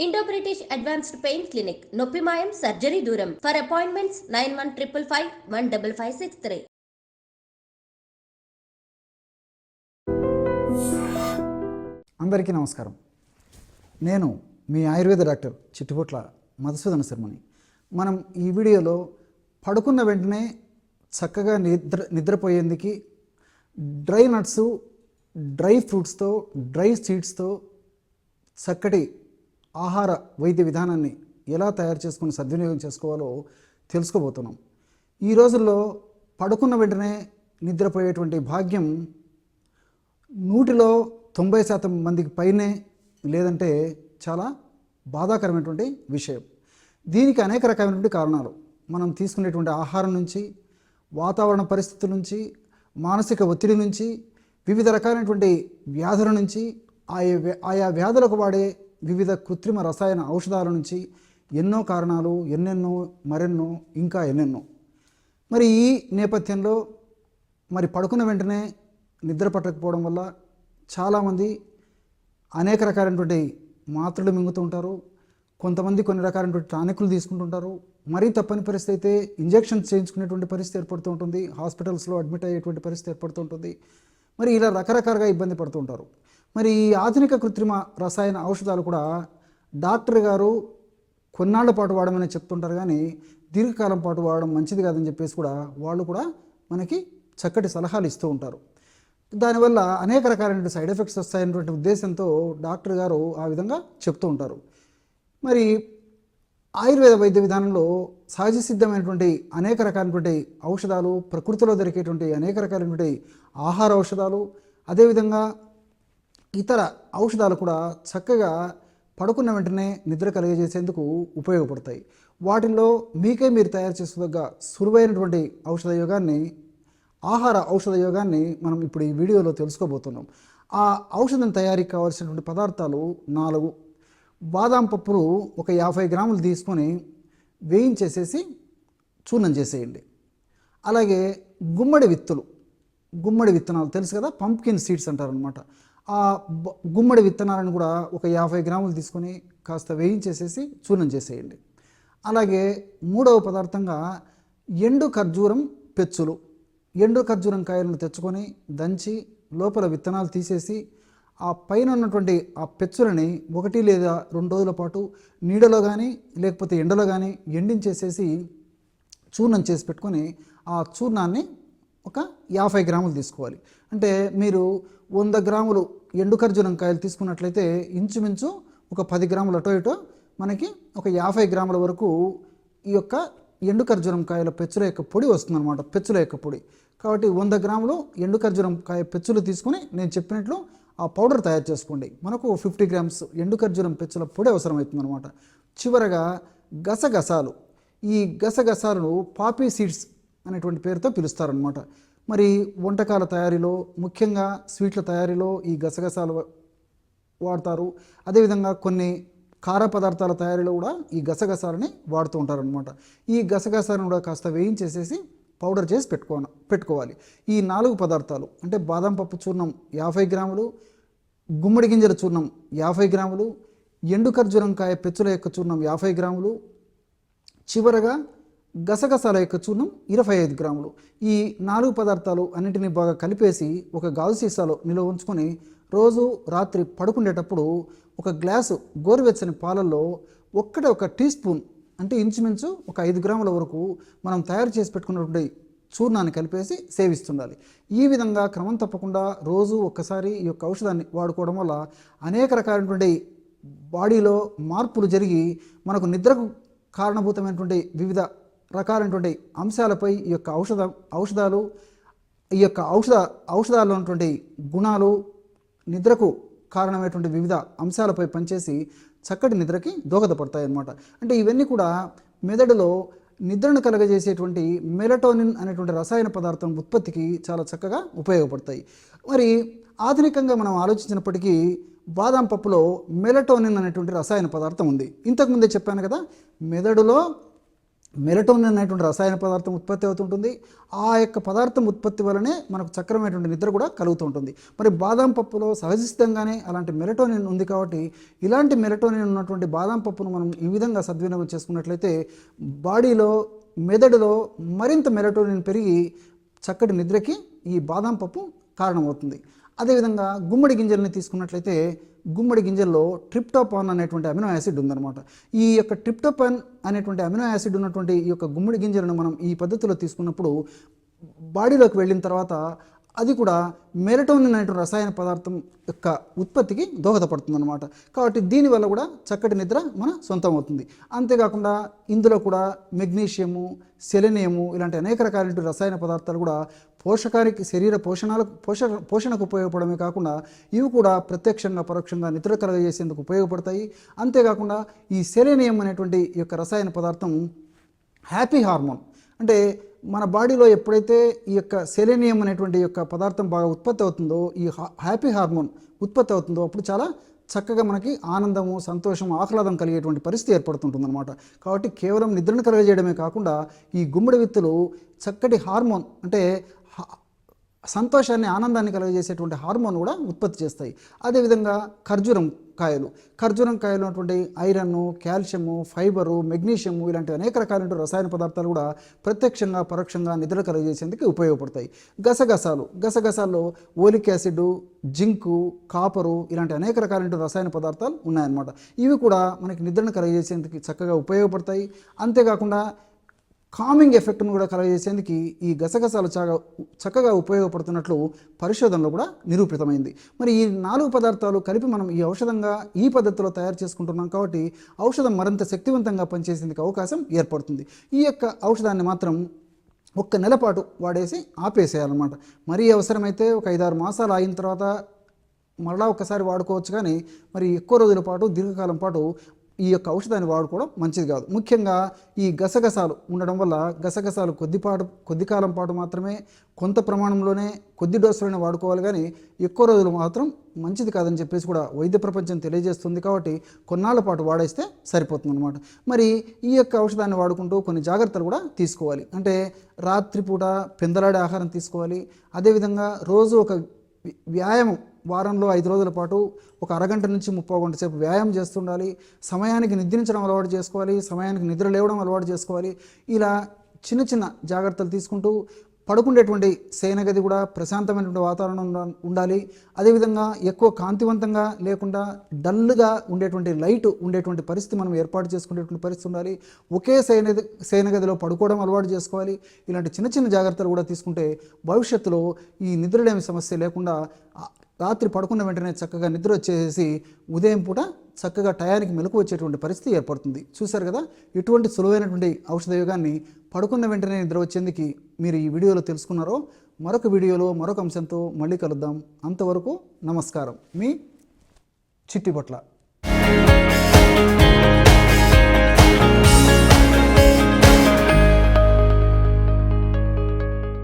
Indo British advanced pain clinic నొప్పి మాయం surgery దూరం. For appointments 9155515563. అందరికీ నమస్కారం. నేను మీ ఆయుర్వేద డాక్టర్ చిట్టుపొట్ల మధుసూదన శర్మని. మనం ఈ వీడియోలో పడుకున్న వెంటనే చక్కగా నిద్రపోయేందుకు డ్రై నట్స్, డ్రై ఫ్రూట్స్తో, డ్రై సీడ్స్తో చక్కటి ఆహార వైద్య విధానాన్ని ఎలా తయారు చేసుకుని సద్వినియోగం చేసుకోవాలో తెలుసుకోబోతున్నాం. ఈ రోజుల్లో పడుకున్న వెంటనే నిద్రపోయేటువంటి భాగ్యం 90% మందికి పైనే లేదంటే చాలా బాధాకరమైనటువంటి విషయం. దీనికి అనేక రకమైనటువంటి కారణాలు. మనం తీసుకునేటువంటి ఆహారం నుంచి, వాతావరణ పరిస్థితుల నుంచి, మానసిక ఒత్తిడి నుంచి, వివిధ రకాలైనటువంటి వ్యాధుల నుంచి, ఆయా వ్యాధులకు వాడే వివిధ కృత్రిమ రసాయన ఔషధాల నుంచి ఎన్నో కారణాలు, మరెన్నో ఇంకా ఎన్నెన్నో. మరి ఈ నేపథ్యంలో పడుకున్న వెంటనే నిద్ర పట్టకపోవడం వల్ల చాలామంది అనేక రకాలైనటువంటి మాత్రలు మింగుతూ ఉంటారు. కొంతమంది కొన్ని రకాలైనటువంటి టానిక్లు తీసుకుంటుంటారు. మరీ తప్పని పరిస్థితి అయితే ఇంజెక్షన్స్ చేయించుకునేటువంటి పరిస్థితి ఏర్పడుతూ ఉంటుంది. హాస్పిటల్స్లో అడ్మిట్ అయ్యేటువంటి పరిస్థితి ఏర్పడుతూ ఉంటుంది. మరి ఇలా రకరకాలుగా ఇబ్బంది పడుతూ ఉంటారు. మరి ఈ ఆధునిక కృత్రిమ రసాయన ఔషధాలు కూడా డాక్టర్ గారు కొన్నాళ్ల పాటు వాడమని చెప్తుంటారు, కానీ దీర్ఘకాలం పాటు వాడడం మంచిది కాదని చెప్పేసి కూడా వాళ్ళు కూడా మనకి చక్కటి సలహాలు ఇస్తూ ఉంటారు. దానివల్ల అనేక రకాలైన సైడ్ ఎఫెక్ట్స్ వస్తాయనేటువంటి ఉద్దేశంతో డాక్టర్ గారు ఆ విధంగా చెప్తూ ఉంటారు. మరి ఆయుర్వేద వైద్య విధానంలో సహజ సిద్ధమైనటువంటి అనేక రకాలైనటువంటి ఔషధాలు, ప్రకృతిలో దొరికేటువంటి అనేక రకాలైనటువంటి ఆహార ఔషధాలు, అదేవిధంగా ఇతర ఔషధాలు కూడా చక్కగా పడుకున్న వెంటనే నిద్ర కలిగజేసేందుకు ఉపయోగపడతాయి. వాటిల్లో మీకే మీరు తయారు చేసుకోదగ్గ సులువైనటువంటి ఔషధ యోగాన్ని, ఆహార ఔషధ యోగాన్ని మనం ఇప్పుడు ఈ వీడియోలో తెలుసుకోబోతున్నాం. ఆ ఔషధం తయారీకి కావాల్సినటువంటి పదార్థాలు 4. బాదాం పప్పులు ఒక 50 గ్రాములు తీసుకొని వేయించేసేసి చూర్ణం చేసేయండి. అలాగే గుమ్మడి విత్తనాలు తెలుసు కదా, పంప్కిన్ సీడ్స్ అంటారనమాట. ఆ గుమ్మడి విత్తనాలను కూడా ఒక 50 గ్రాములు తీసుకొని కాస్త వేయించేసేసి చూర్ణం చేసేయండి. అలాగే 3వ పదార్థంగా ఎండు ఖర్జూరం పెచ్చులు. ఎండు ఖర్జూరం కాయలను తెచ్చుకొని దంచి లోపల విత్తనాలు తీసేసి ఆ పైన ఉన్నటువంటి ఆ పెచ్చులని 1 లేదా 2 రోజుల పాటు నీడలో కానీ లేకపోతే ఎండలో కానీ ఎండించేసేసి చూర్ణం చేసి పెట్టుకొని ఆ చూర్ణాన్ని ఒక 50 గ్రాములు తీసుకోవాలి. అంటే మీరు 100 గ్రాములు ఎండు ఖర్జూరం కాయలు తీసుకున్నట్లయితే ఇంచుమించు ఒక 10 గ్రాములు అటో ఇటో మనకి ఒక 50 గ్రాముల వరకు ఈ యొక్క ఎండు ఖర్జూరం కాయల పెచ్చుల యొక్క పొడి వస్తుందన్నమాట, పెచ్చుల యొక్క పొడి. కాబట్టి 100 గ్రాములు ఎండు ఖర్జూరం కాయ పెచ్చులు తీసుకుని నేను చెప్పినట్లు ఆ పౌడర్ తయారు చేసుకోండి. మనకు 50 గ్రామ్స్ ఎండు ఖర్జూరం పెచ్చుల పొడి అవసరమవుతుంది అనమాట. చివరగా గసగసాలు. ఈ గసగసాలను పాపీ సీడ్స్ అనేటువంటి పేరుతో పిలుస్తారనమాట. మరి వంటకాల తయారీలో, ముఖ్యంగా స్వీట్ల తయారీలో ఈ గసగసాలు వాడతారు. అదేవిధంగా కొన్ని కార పదార్థాల తయారీలో కూడా ఈ గసగసాలని వాడుతూ ఉంటారనమాట. ఈ గసగసాలను కూడా కాస్త వేయించేసేసి పౌడర్ చేసి పెట్టుకోవాలి. ఈ 4 పదార్థాలు అంటే బాదం పప్పు చూర్ణం 50 గ్రాములు, గుమ్మడి గింజల చూర్ణం 50 గ్రాములు, ఎండు ఖర్జూరం కాయ పెచ్చుల యొక్క చూర్ణం 50 గ్రాములు, చివరగా గసగసాల యొక్క చూర్ణం 25 గ్రాములు. ఈ 4 పదార్థాలు అన్నింటినీ బాగా కలిపేసి ఒక గాజు సీసాలో నిల్వ ఉంచుకొని రోజు రాత్రి పడుకునేటప్పుడు ఒక గ్లాసు గోరువెచ్చని పాలల్లో ఒక టీ స్పూన్ అంటే ఇంచుమించు ఒక 5 గ్రాముల వరకు మనం తయారు చేసి పెట్టుకున్నటువంటి చూర్ణాన్ని కలిపేసి సేవిస్తుండాలి. ఈ విధంగా క్రమం తప్పకుండా రోజు ఒక్కసారి ఈ యొక్క ఔషధాన్ని వాడుకోవడం వల్ల అనేక రకాలైనటువంటి బాడీలో మార్పులు జరిగి మనకు నిద్రకు కారణభూతమైనటువంటి వివిధ రకాలైనటువంటి అంశాలపై ఈ యొక్క ఔషధాలు ఈ యొక్క ఔషధాల్లో ఉన్నటువంటి గుణాలు నిద్రకు కారణమైనటువంటి వివిధ అంశాలపై పనిచేసి చక్కటి నిద్రకి దోహదపడతాయి అన్నమాట. అంటే ఇవన్నీ కూడా మెదడులో నిద్రను కలగజేసేటువంటి మెలటోనిన్ అనేటువంటి రసాయన పదార్థం ఉత్పత్తికి చాలా చక్కగా ఉపయోగపడతాయి. మరి ఆధునికంగా మనం ఆలోచించినప్పటికీ బాదాం పప్పులో మెలటోనిన్ అనేటువంటి రసాయన పదార్థం ఉంది. ఇంతకుముందే చెప్పాను కదా, మెదడులో మెలటోనిన్ అనేటువంటి రసాయన పదార్థం ఉత్పత్తి అవుతుంటుంది. ఆ యొక్క పదార్థం ఉత్పత్తి వలనే మనకు చక్రమైనటువంటి నిద్ర కూడా కలుగుతూ ఉంటుంది. మరి బాదం పప్పులో సహజసిద్ధంగానే అలాంటి మెలటోనిన్ ఉంది కాబట్టి ఇలాంటి మెలటోనిన్ ఉన్నటువంటి బాదం పప్పును మనం ఈ విధంగా సద్వినియోగం చేసుకున్నట్లయితే బాడీలో మెదడులో మరింత మెలటోనిన్ పెరిగి చక్కటి నిద్రకి ఈ బాదం పప్పు కారణమవుతుంది. అదేవిధంగా గుమ్మడి గింజల్ని తీసుకున్నట్లయితే గుమ్మడి గింజల్లో ట్రిప్టోపాన్ అనేటువంటి అమినో యాసిడ్ ఉందన్నమాట. ఈ యొక్క ట్రిప్టోపాన్ అనేటువంటి అమినో యాసిడ్ ఉన్నటువంటి ఈ యొక్క గుమ్మడి గింజలను మనం ఈ పద్ధతిలో తీసుకున్నప్పుడు బాడీలోకి వెళ్ళిన తర్వాత అది కూడా మెలటోనిన్ అనేటువంటి రసాయన పదార్థం యొక్క ఉత్పత్తికి దోహదపడుతుంది అనమాట. కాబట్టి దీనివల్ల కూడా చక్కటి నిద్ర మన సొంతం అవుతుంది. అంతేకాకుండా ఇందులో కూడా మెగ్నీషియము, సెలెనియము ఇలాంటి అనేక రకాలైన రసాయన పదార్థాలు కూడా పోషకానికి శరీర పోషణకు ఉపయోగపడమే కాకుండా ఇవి కూడా ప్రత్యక్షంగా పరోక్షంగా నిద్ర కలగజేసేందుకు ఉపయోగపడతాయి. అంతేకాకుండా ఈ సెలెనియం అనేటువంటి ఈ యొక్క రసాయన పదార్థం హ్యాపీ హార్మోన్, అంటే మన బాడీలో ఎప్పుడైతే ఈ యొక్క సెలెనియం అనేటువంటి యొక్క పదార్థం బాగా ఉత్పత్తి అవుతుందో, ఈ హ్యాపీ హార్మోన్ ఉత్పత్తి అవుతుందో అప్పుడు చాలా చక్కగా మనకి ఆనందము, సంతోషం, ఆహ్లాదం కలిగేటువంటి పరిస్థితి ఏర్పడుతుంటుందన్నమాట. కాబట్టి కేవలం నిద్రను కలగజేయడమే కాకుండా ఈ గుమ్మడి విత్తులు చక్కటి హార్మోన్, అంటే సంతోషాన్ని, ఆనందాన్ని కలుగజేసేటువంటి హార్మోన్ కూడా ఉత్పత్తి చేస్తాయి. అదేవిధంగా ఖర్జూరం కాయలు ఉన్నటువంటి ఐరన్, కాల్షియము, ఫైబరు, మెగ్నీషియము ఇలాంటి అనేక రకాలైన రసాయన పదార్థాలు కూడా ప్రత్యక్షంగా పరోక్షంగా నిద్ర కలుగజేసేందుకు ఉపయోగపడతాయి. గసగసాల్లో ఓలిక్ యాసిడ్, జింకు, కాపరు ఇలాంటి అనేక రకాలైన రసాయన పదార్థాలు ఉన్నాయన్నమాట. ఇవి కూడా మనకి నిద్రను కలుగజేసేందుకు చక్కగా ఉపయోగపడతాయి. అంతేకాకుండా కామింగ్ ఎఫెక్ట్ను కూడా కలగజేసేందుకు ఈ గసగసాలు చక్కగా ఉపయోగపడుతున్నట్లు పరిశోధనలో కూడా నిరూపితమైంది. మరి ఈ 4 పదార్థాలు కలిపి మనం ఈ ఔషధంగా ఈ పద్ధతిలో తయారు చేసుకుంటున్నాం కాబట్టి ఔషధం మరింత శక్తివంతంగా పనిచేసేందుకు అవకాశం ఏర్పడుతుంది. ఈ యొక్క ఔషధాన్ని మాత్రం 1 నెల పాటు వాడేసి ఆపేసేయాలన్నమాట. మరీ అవసరమైతే ఒక 5-6 మాసాలు అయిన తర్వాత మరలా ఒకసారి వాడుకోవచ్చు. కానీ మరి ఎక్కువ రోజుల పాటు, దీర్ఘకాలం పాటు ఈ యొక్క ఔషధాన్ని వాడుకోవడం మంచిది కాదు. ముఖ్యంగా ఈ గసగసాలు ఉండడం వల్ల గసగసాలు కొద్ది కాలం పాటు మాత్రమే, కొంత ప్రమాణంలోనే, కొద్ది డోసులోనే వాడుకోవాలి. కానీ ఎక్కువ రోజులు మాత్రం మంచిది కాదని చెప్పేసి కూడా వైద్య ప్రపంచం తెలియజేస్తుంది. కాబట్టి కొన్నాళ్ళ పాటు వాడేస్తే సరిపోతుంది అనమాట. మరి ఈ యొక్క ఔషధాన్ని వాడుకుంటూ కొన్ని జాగ్రత్తలు కూడా తీసుకోవాలి. అంటే రాత్రిపూట పెందలాడే ఆహారం తీసుకోవాలి. అదేవిధంగా రోజు ఒక వ్యాయామం, వారంలో 5 రోజుల పాటు ఒక అరగంట నుంచి 30 గంట సేపు వ్యాయామం చేస్తుండాలి. సమయానికి నిద్రించడం అలవాటు చేసుకోవాలి. సమయానికి నిద్ర లేవడం అలవాటు చేసుకోవాలి. ఇలా చిన్న చిన్న జాగ్రత్తలు తీసుకుంటూ పడుకునేటువంటి శయనగది కూడా ప్రశాంతమైనటువంటి వాతావరణం ఉండాలి. అదేవిధంగా ఎక్కువ కాంతివంతంగా లేకుండా డల్గా ఉండేటువంటి లైట్ ఉండేటువంటి పరిస్థితి మనం ఏర్పాటు చేసుకునేటువంటి పరిస్థితి ఉండాలి. ఒకే శయనగదిలో పడుకోవడం అలవాటు చేసుకోవాలి. ఇలాంటి చిన్న చిన్న జాగ్రత్తలు కూడా తీసుకుంటే భవిష్యత్తులో ఈ నిద్రలేమి సమస్య లేకుండా రాత్రి పడుకున్న వెంటనే చక్కగా నిద్ర వచ్చేసి ఉదయం పూట చక్కగా టయానికి మెలకు వచ్చేటువంటి పరిస్థితి ఏర్పడుతుంది. చూశారు కదా, ఇటువంటి సులువైనటువంటి ఔషధ యోగాన్ని పడుకున్న వెంటనే నిద్ర వచ్చేందుకు మీరు ఈ వీడియోలో తెలుసుకున్నారో, మరొక వీడియోలో మరొక అంశంతో మళ్ళీ కలుద్దాం. అంతవరకు నమస్కారం. మీ చిట్టిపొట్ల.